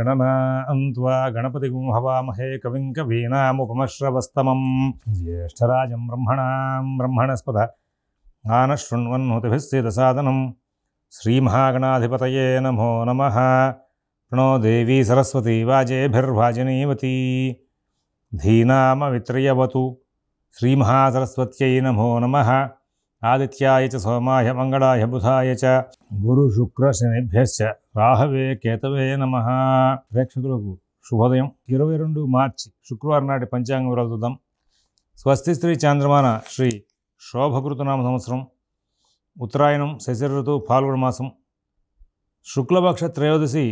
गणनां त्वा गणपतिगुं हवामहे कविं कवीनामुपमश्रवस्तमं ज्येष्ठराजं ब्रह्मणस्पद आनशृण्वन्नोतिभिः सीदसादनं श्रीमहागणाधिपतये नमो नमः। प्रणो देवी सरस्वती वाजेभिर्वाजिनीवती धीनामवित्रयवतु श्रीमहासरस्वत्यै नमो नमः। आदित्याय च सोमाय मंगलाय बुधाय च गुरुशुक्रशनिभ्यश्च రాహవే కేతవే నమః। ప్రేక్షకులకు శుభోదయం। 22 మార్చి శుక్రవారం నాటి పంచాంగ వివరాలు చూద్దాం। స్వస్తి శ్రీ చాంద్రమాన శ్రీ శోభకృతనామ సంవత్సరం ఉత్తరాయణం శశిర ఋతువు ఫాల్గుణ మాసం శుక్లపక్ష త్రయోదశి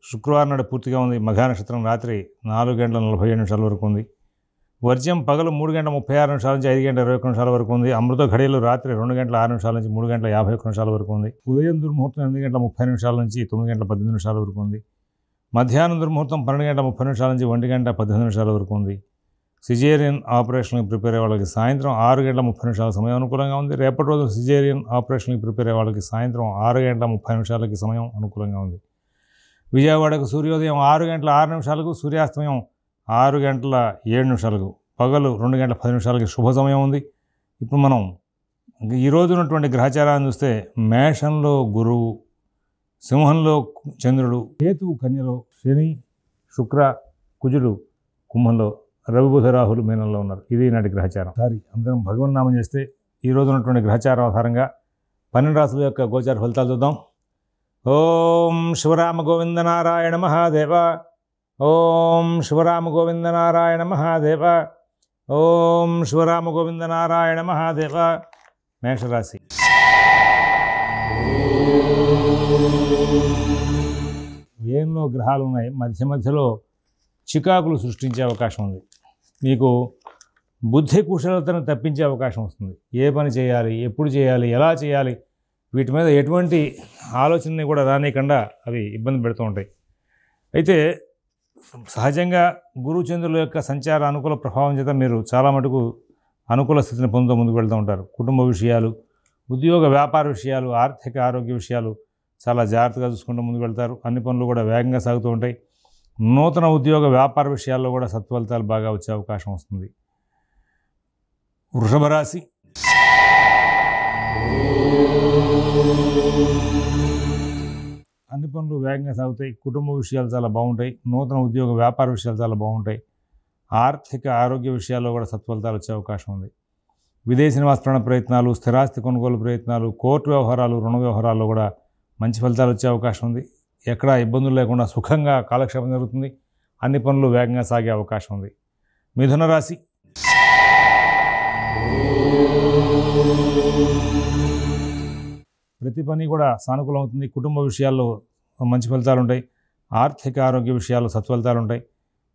శుక్రవారం నాడు పూర్తిగా ఉంది। మఘా నక్షత్రం రాత్రి 4:47 వరకు ఉంది। వర్జ్యం పగలు 3:36 నుంచి 5:21 వరకు ఉంది। అమృత ఘడియలు రాత్రి 2:06 నుంచి 3:51 వరకు ఉంది। ఉదయం దుర్ముహూర్తం 8:30 నుంచి 9:18 వరకు ఉంది। మధ్యాహ్నం దుర్ముహూర్తం 12:30 నుంచి 1:18 వరకు ఉంది। సిజేరియన్ ఆపరేషన్కి ప్రిపేర్ అయ్యే వాళ్ళకి సాయంత్రం 6:30 సమయం అనుకూలంగా ఉంది। రేపటి రోజు సిజేరియన్ ఆపరేషన్కి ప్రిపేర్ అయ్యే వాళ్ళకి సాయంత్రం 6:30 సమయం అనుకూలంగా ఉంది। విజయవాడకు సూర్యోదయం 6:06 సూర్యాస్తమయం 6:07 పగలు 2:10 శుభ సమయం ఉంది। ఇప్పుడు మనం ఈరోజు ఉన్నటువంటి గ్రహచారాన్ని చూస్తే మేషంలో గురువు, సింహంలో చంద్రుడు, కేతువు కన్యలో, శని శుక్ర కుజుడు కుంభంలో, రవి బుధ రాహులు మీనంలో ఉన్నారు। ఇది నాటి గ్రహచారం। అందరం భగవన్ నామం చేస్తే ఈరోజు ఉన్నటువంటి గ్రహచారం ఆధారంగా 12 రాశుల యొక్క గోచార ఫలితాలు చూద్దాం। ఓం శివరామ గోవింద నారాయణ మహాదేవ, ఓం శివరామ గోవింద నారాయణ మహాదేవ, ఓం శివరామ గోవింద నారాయణ మహాదేవ। మేషరాశి వ్యయంలో గ్రహాలు ఉన్నాయి। మధ్యలో చికాకులు సృష్టించే అవకాశం ఉంది। మీకు బుద్ధి కుశలతను తప్పించే అవకాశం వస్తుంది। ఏ పని చేయాలి, ఎప్పుడు చేయాలి, ఎలా చేయాలి, వీటి మీద ఎటువంటి ఆలోచనని కూడా రానికుండా అవి ఇబ్బంది పెడుతూ ఉంటాయి। అయితే సహజంగా గురుచంద్రుల యొక్క సంచార అనుకూల ప్రభావం చేత మీరు చాలా మటుకు అనుకూల స్థితిని పొందుతూ ముందుకు వెళ్తూ ఉంటారు। కుటుంబ విషయాలు, ఉద్యోగ వ్యాపార విషయాలు, ఆర్థిక ఆరోగ్య విషయాలు చాలా జాగ్రత్తగా చూసుకుంటూ ముందుకు వెళ్తారు। అన్ని పనులు కూడా వేగంగా సాగుతూ ఉంటాయి। నూతన ఉద్యోగ వ్యాపార విషయాల్లో కూడా సత్ఫలితాలు బాగా వచ్చే అవకాశం వస్తుంది। వృషభ రాశి అన్ని పనులు వేగంగా సాగుతాయి। కుటుంబ విషయాలు చాలా బాగుంటాయి। నూతన ఉద్యోగ వ్యాపార విషయాలు చాలా బాగుంటాయి। ఆర్థిక ఆరోగ్య విషయాల్లో కూడా సత్ఫలితాలు వచ్చే అవకాశం ఉంది। విదేశీ నివాస ప్రయత్నాలు, స్థిరాస్తి కొనుగోలు ప్రయత్నాలు, కోర్టు వ్యవహారాలు, రుణ వ్యవహారాల్లో కూడా మంచి ఫలితాలు వచ్చే అవకాశం ఉంది। ఎక్కడా ఇబ్బందులు లేకుండా సుఖంగా కాలక్షేపం జరుగుతుంది। అన్ని పనులు వేగంగా సాగే అవకాశం ఉంది। మిథున రాశి ప్రతి పని కూడా సానుకూలం అవుతుంది। కుటుంబ విషయాల్లో మంచి ఫలితాలు ఉంటాయి। ఆర్థిక ఆరోగ్య విషయాల్లో సత్ఫలితాలు ఉంటాయి।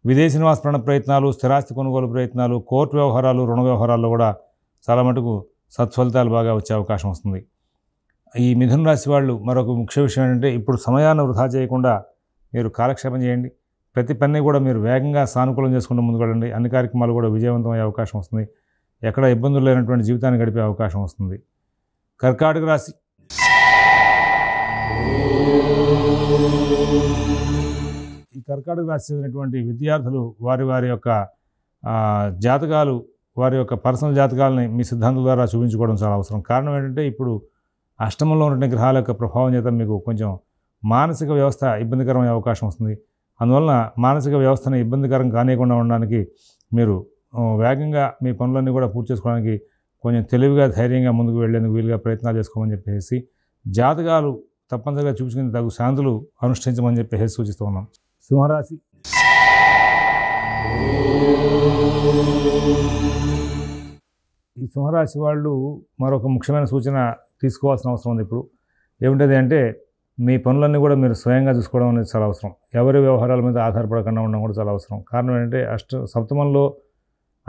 విదేశీ నివాస ప్రయత్నాలు, స్థిరాస్తి కొనుగోలు ప్రయత్నాలు, కోర్టు వ్యవహారాలు, రుణ వ్యవహారాల్లో కూడా చాలా మటుకు సత్ఫలితాలు బాగా వచ్చే అవకాశం వస్తుంది। ఈ మిథున రాశి వాళ్ళు మరొక ముఖ్య విషయం ఏంటంటే ఇప్పుడు సమయాన్ని వృధా చేయకుండా మీరు కాలక్షేపం చేయండి। ప్రతి పని కూడా మీరు వేగంగా సానుకూలం చేసుకుంటూ ముందుకు వెళ్ళండి। అన్ని కార్యక్రమాలు కూడా విజయవంతమయ్యే అవకాశం వస్తుంది। ఎక్కడ ఇబ్బందులు లేనటువంటి జీవితాన్ని గడిపే అవకాశం వస్తుంది। కర్కాటక రాశి ఈ కర్కాటక రాశి చెందినటువంటి విద్యార్థులు వారి యొక్క జాతకాలు, వారి యొక్క పర్సనల్ జాతకాలని మీ సిద్ధాంతం ద్వారా చూపించుకోవడం చాలా అవసరం। కారణం ఏంటంటే ఇప్పుడు అష్టమంలో ఉన్నటువంటి గ్రహాల యొక్క ప్రభావం చేత మీకు కొంచెం మానసిక వ్యవస్థ ఇబ్బందికరమయ్యే అవకాశం వస్తుంది। అందువలన మానసిక వ్యవస్థను ఇబ్బందికరం కానియకుండా ఉండడానికి మీరు వేగంగా మీ పనులన్నీ కూడా పూర్తి చేసుకోవడానికి కొంచెం తెలివిగా, ధైర్యంగా ముందుకు వెళ్లేందుకు వీలుగా ప్రయత్నాలు చేసుకోమని చెప్పేసి జాతకాలు తప్పనిసరిగా చూపించుకుని తగు శాంతులు అనుష్ఠించమని చెప్పేసి సూచిస్తూ ఉన్నాం। సింహరాశి ఈ సింహరాశి వాళ్ళు మరొక ముఖ్యమైన సూచన తీసుకోవాల్సిన అవసరం ఉంది। ఇప్పుడు ఏమిటది అంటే మీ పనులన్నీ కూడా మీరు స్వయంగా చూసుకోవడం అనేది చాలా అవసరం। ఎవరి వ్యవహారాల మీద ఆధారపడకుండా ఉండడం కూడా చాలా అవసరం। కారణం ఏంటంటే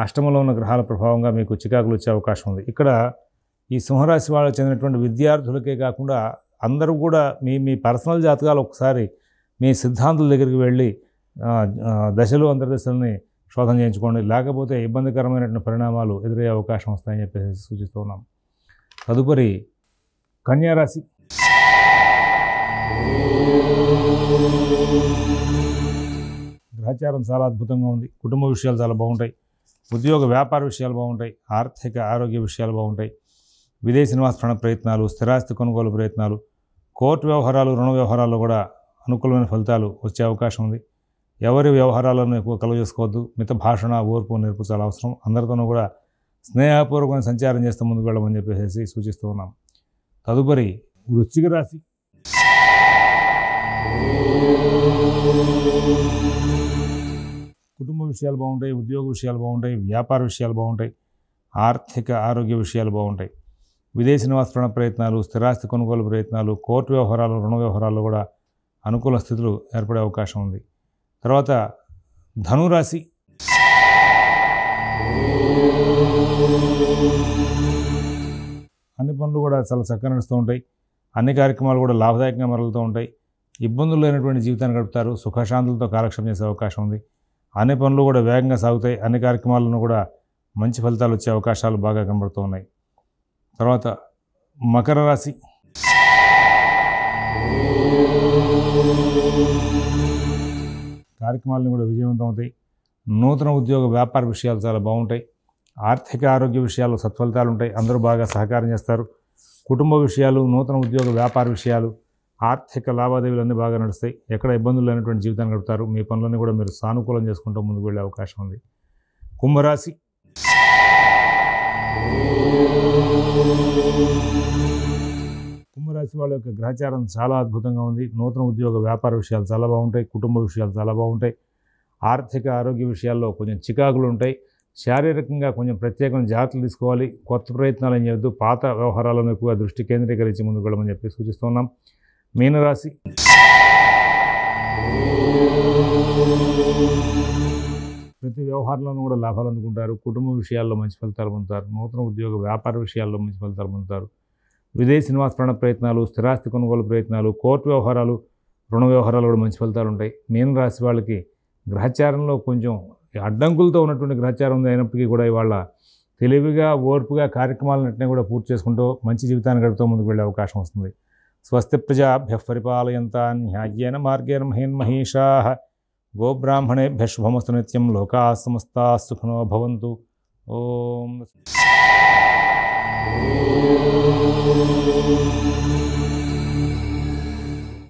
అష్టమంలో ఉన్న గ్రహాల ప్రభావంగా మీకు చికాకులు వచ్చే అవకాశం ఉంది। ఇక్కడ ఈ సింహరాశి వాళ్ళకి చెందినటువంటి విద్యార్థులకే కాకుండా అందరూ కూడా మీ పర్సనల్ జాతకాలు ఒకసారి మీ సిద్ధాంతుల దగ్గరికి వెళ్ళి దశలు అంతర్దశలని శోధన చేయించుకోండి। లేకపోతే ఇబ్బందికరమైనటువంటి పరిణామాలు ఎదురయ్యే అవకాశం వస్తాయని చెప్పేసి సూచిస్తూ ఉన్నాం। తదుపరి కన్యారాశి గ్రహచారం చాలా అద్భుతంగా ఉంది. కుటుంబ విషయాలు చాలా బాగుంటాయి. ఉద్యోగ వ్యాపార విషయాలు బాగుంటాయి. ఆర్థిక ఆరోగ్య విషయాలు బాగుంటాయి. విదేశీ నివాస ప్రయత్నాలు, స్థిరాస్తి కొనుగోలు ప్రయత్నాలు, కోర్టు వ్యవహారాలు, రుణ వ్యవహారాల్లో కూడా అనుకూలమైన ఫలితాలు వచ్చే అవకాశం ఉంది. ఎవరి వ్యవహారాలను ఎక్కువ కలుగజేసుకోవద్దు. మిత భాషణ, ఓర్పు, నేర్పు చాలా అవసరం. అందరితోనూ కూడా స్నేహపూర్వకమైన సంచారం చేస్తూ ముందుకు వెళ్ళమని చెప్పేసి సూచిస్తూ ఉన్నాం. తదుపరి వృశ్చిక రాశి. కుటుంబ విషయాలు బాగుంటాయి. ఉద్యోగ విషయాలు బాగుంటాయి. వ్యాపార విషయాలు బాగుంటాయి. ఆర్థిక ఆరోగ్య విషయాలు బాగుంటాయి. విదేశీ నివాస ప్రయత్నాలు, స్థిరాస్తి కొనుగోలు ప్రయత్నాలు, కోర్టు వ్యవహారాలు, రుణ వ్యవహారాల్లో కూడా అనుకూల స్థితులు ఏర్పడే అవకాశం ఉంది. తర్వాత ధనురాశి. అన్ని పనులు కూడా చాలా చక్కగా నడుస్తూ ఉంటాయి. అన్ని కార్యక్రమాలు కూడా లాభదాయకంగా మరలుతూ ఉంటాయి. ఇబ్బందులు లేనటువంటి జీవితాన్ని గడుపుతారు. సుఖశాంతులతో కాలక్షేపం చేసే అవకాశం ఉంది. అన్ని పనులు కూడా వేగంగా సాగుతాయి. అన్ని కార్యక్రమాలను కూడా మంచి ఫలితాలు వచ్చే అవకాశాలు బాగా కనబడుతూ ఉన్నాయి. తర్వాత మకర రాశి. కార్యక్రమాలను కూడా విజయవంతం అవుతాయి. నూతన ఉద్యోగ వ్యాపార విషయాలు చాలా బాగుంటాయి. ఆర్థిక ఆరోగ్య విషయాలు సత్ఫలితాలు ఉంటాయి. అందరూ బాగా సహకారం చేస్తారు. కుటుంబ విషయాలు, నూతన ఉద్యోగ వ్యాపార విషయాలు, ఆర్థిక లావాదేవీలు అన్నీ బాగా నడుస్తాయి. ఎక్కడ ఇబ్బందులు లేనటువంటి జీవితాన్ని గడుపుతారు. మీ పనులన్నీ కూడా మీరు సానుకూలం చేసుకుంటూ ముందుకు వెళ్ళే అవకాశం ఉంది. కుంభరాశి. కుంభరాశి వాళ్ళ యొక్క గ్రహచారం చాలా అద్భుతంగా ఉంది. నూతన ఉద్యోగ వ్యాపార విషయాలు చాలా బాగుంటాయి. కుటుంబ విషయాలు చాలా బాగుంటాయి. ఆర్థిక ఆరోగ్య విషయాల్లో కొంచెం చికాకులు ఉంటాయి. శారీరకంగా కొంచెం ప్రత్యేకమైన జాగ్రత్తలు తీసుకోవాలి. కొత్త ప్రయత్నాలు ఏం చేయొద్దు. పాత వ్యవహారాలను ఎక్కువగా దృష్టి కేంద్రీకరించి ముందుకు వెళ్ళమని చెప్పి సూచిస్తున్నాం. మీనరాశి. ప్రతి వ్యవహారంలోనూ కూడా లాభాలు అందుకుంటారు. కుటుంబ విషయాల్లో మంచి ఫలితాలు పొందుతారు. నూతన ఉద్యోగ వ్యాపార విషయాల్లో మంచి ఫలితాలు పొందుతారు. విదేశీ నివాస ప్రయత్నాలు, స్థిరాస్తి కొనుగోలు ప్రయత్నాలు, కోర్టు వ్యవహారాలు, రుణ వ్యవహారాలు కూడా మంచి ఫలితాలు ఉంటాయి. మీనరాశి వాళ్ళకి గ్రహచారంలో కొంచెం అడ్డంకులతో ఉన్నటువంటి గ్రహచారం ఉంది. అయినప్పటికీ కూడా ఇవాళ తెలివిగా, ఓర్పుగా కార్యక్రమాలన్నింటినీ కూడా పూర్తి చేసుకుంటూ మంచి జీవితాన్ని గడుపుతూ ముందుకు వెళ్ళే అవకాశం వస్తుంది. స్వస్తి ప్రజాభ్యః పరిపాలయంతాం న్యాయేన మార్గేణ మహీషాః గోబ్రాహ్మణేభ్యః శుభమస్తు నిత్యం. లోకాః సమస్తాః సుఖినో భవంతు. ఓం